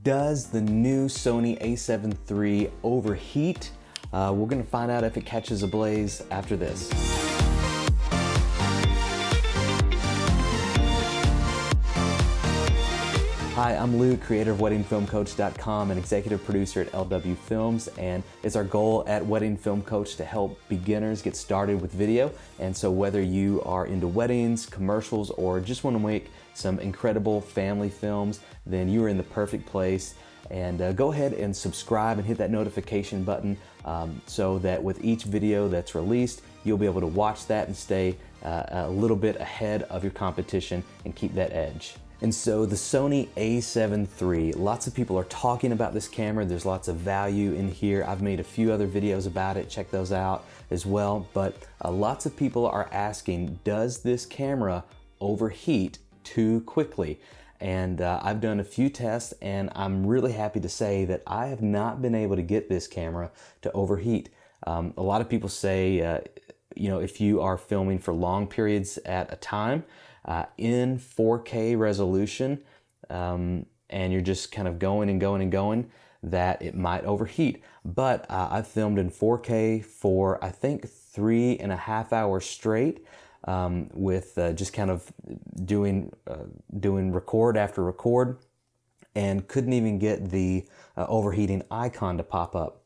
Does the new Sony a7 III overheat? We're gonna find out if it catches ablaze after this. Hi, I'm Luke, creator of WeddingFilmCoach.com and executive producer at LW Films, and it's our goal at Wedding Film Coach to help beginners get started with video. And so whether you are into weddings, commercials, or just want to make some incredible family films, then you are in the perfect place. And go ahead and subscribe and hit that notification button so that with each video that's released, you'll be able to watch that and stay a little bit ahead of your competition and keep that edge. And so the Sony a7 III, lots of people are talking about this camera. There's lots of value in here. I've made a few other videos about it. Check those out as well. But lots of people are asking, does this camera overheat too quickly? And I've done a few tests, and I'm really happy to say that I have not been able to get this camera to overheat. A lot of people say, if you are filming for long periods at a time, in 4K resolution, and you're just kind of going and going and going, that it might overheat. But I've filmed in 4K for I think 3.5 hours straight, with just kind of doing record after record, and couldn't even get the overheating icon to pop up.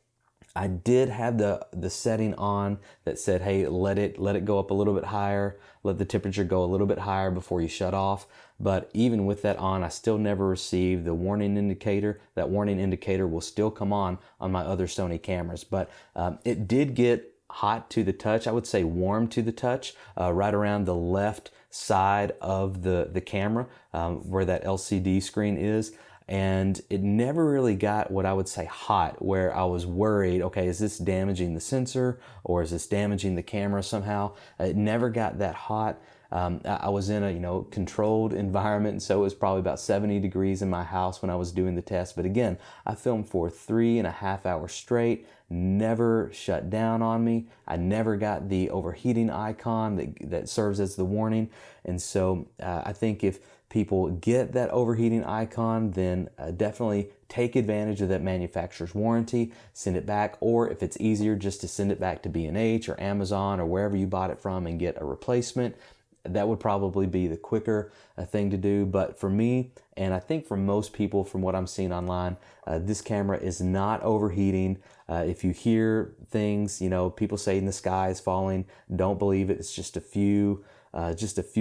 I did have the setting on that said, hey, let it go up a little bit higher, let the temperature go a little bit higher before you shut off. But even with that on, I still never received the warning indicator. That warning indicator will still come on my other Sony cameras. But it did get hot to the touch. I would say warm to the touch, right around the left side of the camera, where that LCD screen is. And it never really got what I would say hot, where I was worried, okay, is this damaging the sensor or is this damaging the camera somehow? It never got that hot. I was in a controlled environment, so it was probably about 70 degrees in my house when I was doing the test. But again, I filmed for 3.5 hours straight, never shut down on me. I never got the overheating icon that serves as the warning. And so I think if people get that overheating icon, then definitely take advantage of that manufacturer's warranty, send it back, or if it's easier just to send it back to B&H or Amazon or wherever you bought it from and get a replacement. That would probably be the quicker thing to do. But for me, and I think for most people from what I'm seeing online, this camera is not overheating. If you hear things, people saying the sky is falling, don't believe it. It's just a few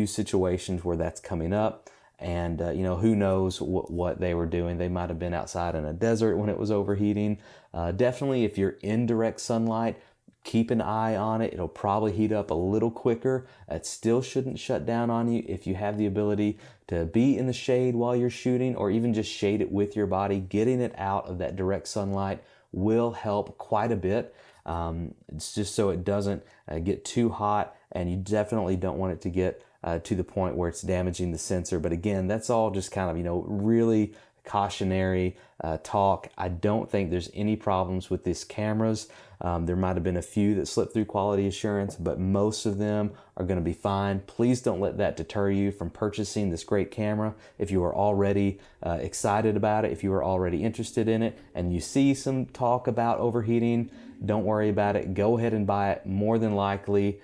situations where that's coming up. And, who knows what they were doing. They might have been outside in a desert when it was overheating. Definitely, if you're in direct sunlight, keep an eye on it. It'll probably heat up a little quicker. It still shouldn't shut down on you. If you have the ability to be in the shade while you're shooting, or even just shade it with your body, getting it out of that direct sunlight will help quite a bit. It's just so it doesn't get too hot, and you definitely don't want it to get to the point where it's damaging the sensor. But again, that's all just kind of, really cautionary talk. I don't think there's any problems with these cameras. There might have been a few that slipped through quality assurance, but most of them are going to be fine. Please don't let that deter you from purchasing this great camera. If you are already excited about it, if you are already interested in it, and you see some talk about overheating, don't worry about it. Go ahead and buy it. More than likely,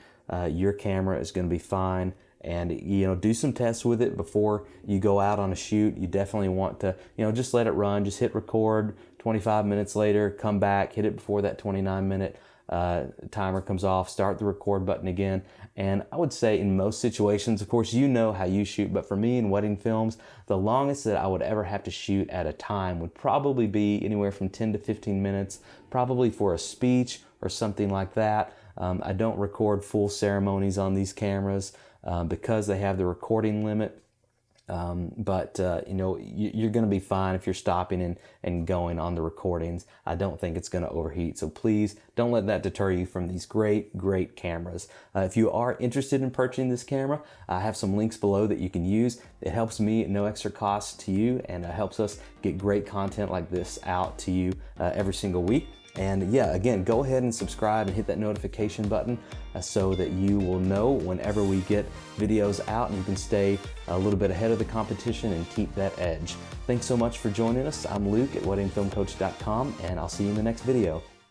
your camera is going to be fine. And do some tests with it before you go out on a shoot. You definitely want to just let it run, just hit record. 25 minutes later, come back, hit it before that 29-minute timer comes off, start the record button again. And I would say in most situations, of course, how you shoot, but for me in wedding films, the longest that I would ever have to shoot at a time would probably be anywhere from 10 to 15 minutes, probably for a speech or something like that. I don't record full ceremonies on these cameras because they have the recording limit. But you're going to be fine if you're stopping and going on the recordings. I don't think it's going to overheat. So please don't let that deter you from these great cameras. If you are interested in purchasing this camera, I have some links below that you can use. It helps me at no extra cost to you, and helps us get great content like this out to you every single week. And yeah, again, go ahead and subscribe and hit that notification button so that you will know whenever we get videos out, and you can stay a little bit ahead of the competition and keep that edge. Thanks so much for joining us. I'm Luke at weddingfilmcoach.com, and I'll see you in the next video.